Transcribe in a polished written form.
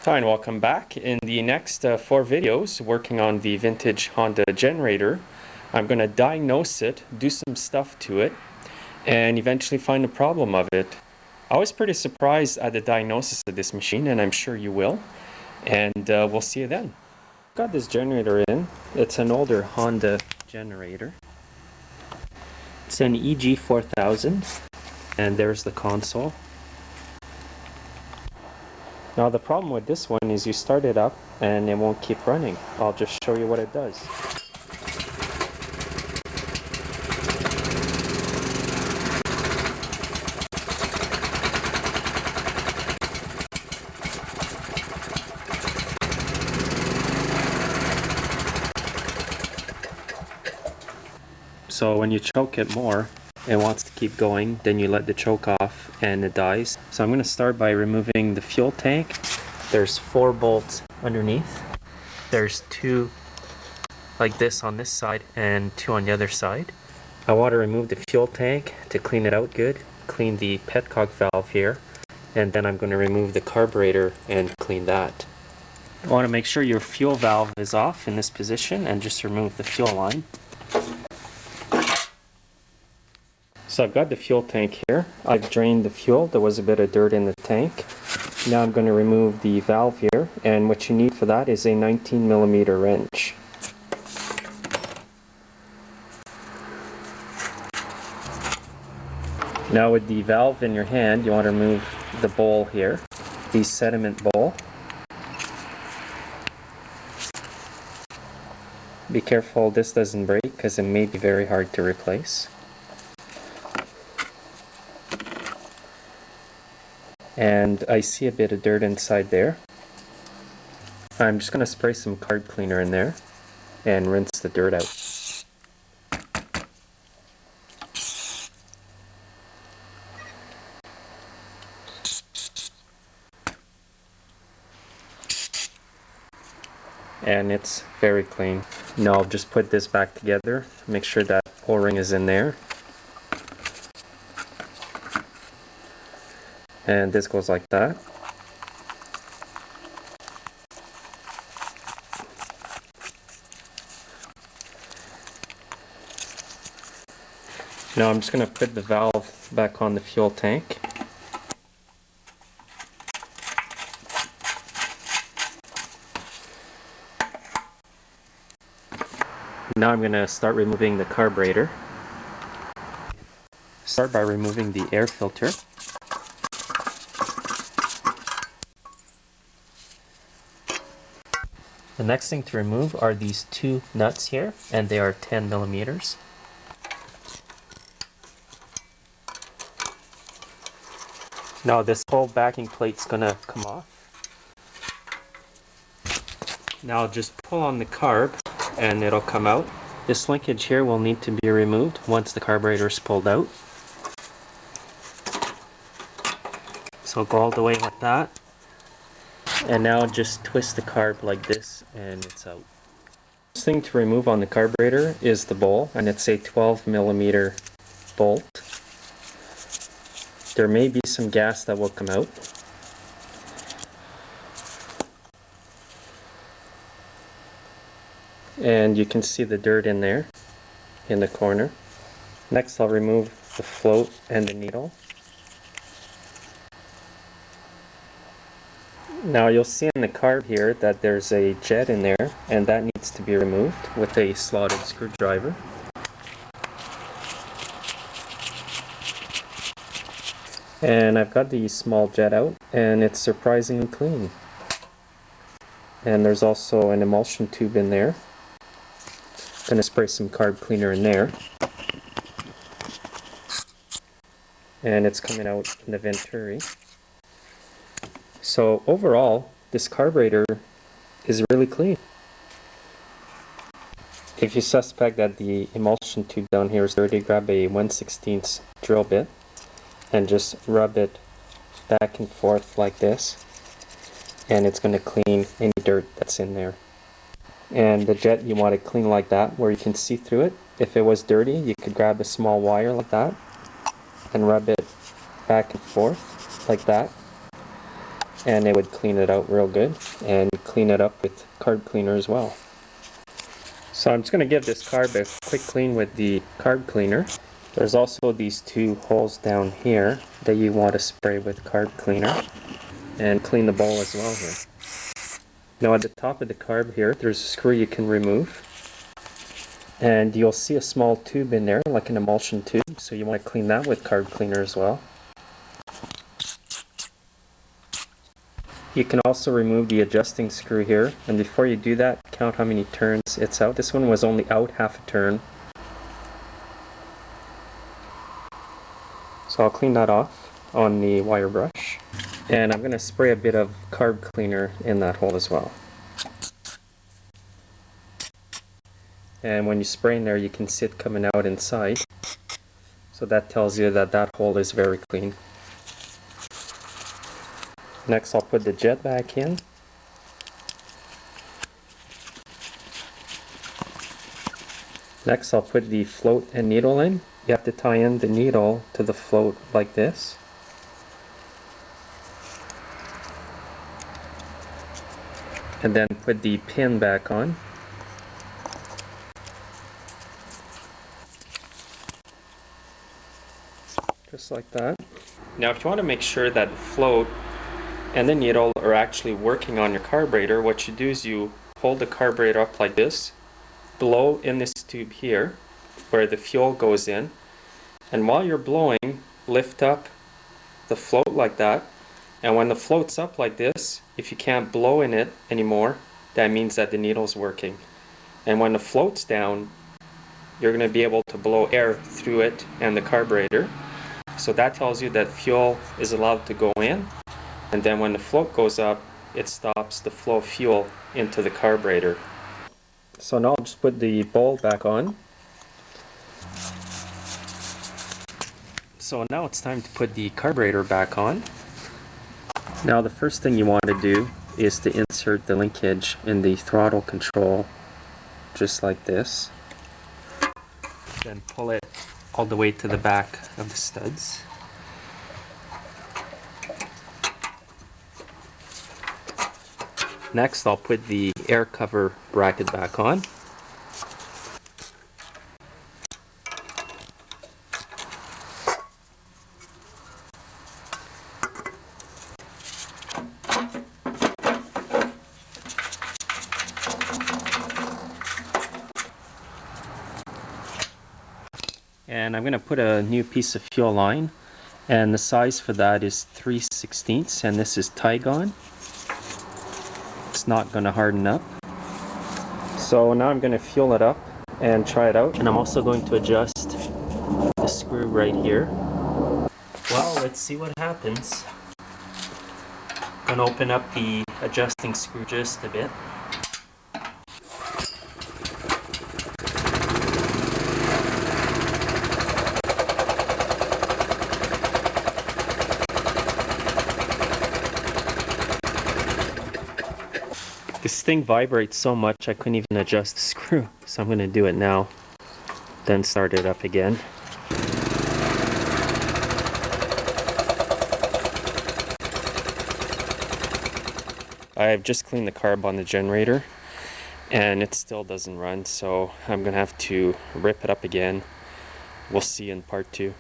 Hi and welcome back. In the next 4 videos working on the vintage Honda generator, I'm going to diagnose it, do some stuff to it, and eventually find the problem of it. I was pretty surprised at the diagnosis of this machine, and I'm sure you will, and we'll see you then. Got this generator in. It's an older Honda generator. It's an EG4000, and there's the console. Now the problem with this one is you start it up and it won't keep running. I'll just show you what it does. So when you choke it more, it wants to keep going, then you let the choke off and it dies. So I'm going to start by removing the fuel tank. There's 4 bolts underneath. There's 2 like this on this side and 2 on the other side. I want to remove the fuel tank to clean it out good, clean the petcock valve here, and then I'm going to remove the carburetor and clean that. I want to make sure your fuel valve is off in this position and just remove the fuel line. So I've got the fuel tank here. I've drained the fuel. There was a bit of dirt in the tank. Now I'm going to remove the valve here, and what you need for that is a 19mm wrench. Now with the valve in your hand, you want to remove the bowl here, the sediment bowl. Be careful this doesn't break because it may be very hard to replace. And I see a bit of dirt inside there. I'm just going to spray some carb cleaner in there and rinse the dirt out. And it's very clean. Now I'll just put this back together, make sure that O-ring is in there. And this goes like that. Now I'm just going to put the valve back on the fuel tank. Now I'm going to start removing the carburetor. Start by removing the air filter. The next thing to remove are these 2 nuts here, and they are 10mm. Now this whole backing plate's gonna come off. Now just pull on the carb and it'll come out. This linkage here will need to be removed once the carburetor is pulled out. So go all the way like that. And now just twist the carb like this and it's out. The first thing to remove on the carburetor is the bowl, and it's a 12mm bolt. There may be some gas that will come out. And you can see the dirt in there, in the corner. Next I'll remove the float and the needle. Now you'll see in the carb here that there's a jet in there, and that needs to be removed with a slotted screwdriver. And I've got the small jet out, and it's surprisingly clean. And there's also an emulsion tube in there. I'm going to spray some carb cleaner in there. And it's coming out in the venturi. So overall, this carburetor is really clean. If you suspect that the emulsion tube down here is dirty, grab a 1/16 drill bit and just rub it back and forth like this, and it's going to clean any dirt that's in there. And the jet, you want to clean like that where you can see through it. If it was dirty, you could grab a small wire like that and rub it back and forth like that. and it would clean it out real good and clean it up with carb cleaner as well. So I'm just going to give this carb a quick clean with the carb cleaner. There's also these two holes down here that you want to spray with carb cleaner and clean the bowl as well here. Now at the top of the carb here, there's a screw you can remove. And you'll see a small tube in there, like an emulsion tube, so you want to clean that with carb cleaner as well. You can also remove the adjusting screw here, and before you do that, count how many turns it's out. This one was only out half a turn. So I'll clean that off on the wire brush. And I'm going to spray a bit of carb cleaner in that hole as well. And when you spray in there, you can see it coming out inside. So that tells you that that hole is very clean. Next, I'll put the jet back in. Next, I'll put the float and needle in. You have to tie in the needle to the float like this. And then put the pin back on. Just like that. Now if you want to make sure that the float and the needle are actually working on your carburetor, what you do is you hold the carburetor up like this, blow in this tube here where the fuel goes in, and while you're blowing, lift up the float like that. And when the float's up like this, if you can't blow in it anymore, that means that the needle's working. And when the float's down, you're going to be able to blow air through it and the carburetor. So that tells you that fuel is allowed to go in. And then when the float goes up, it stops the flow of fuel into the carburetor. So now I'll just put the bowl back on. So now it's time to put the carburetor back on. Now the first thing you want to do is to insert the linkage in the throttle control, just like this. Then pull it all the way to the back of the studs. Next, I'll put the air cover bracket back on. And I'm going to put a new piece of fuel line, and the size for that is 3/16, and this is Tygon. It's not going to harden up. So now I'm going to fuel it up and try it out, and I'm also going to adjust the screw right here. Well, let's see what happens. I'm going to open up the adjusting screw just a bit. This thing vibrates so much I couldn't even adjust the screw, so I'm going to do it now, then start it up again. I've just cleaned the carb on the generator and it still doesn't run, so I'm going to have to rip it up again. We'll see in part 2.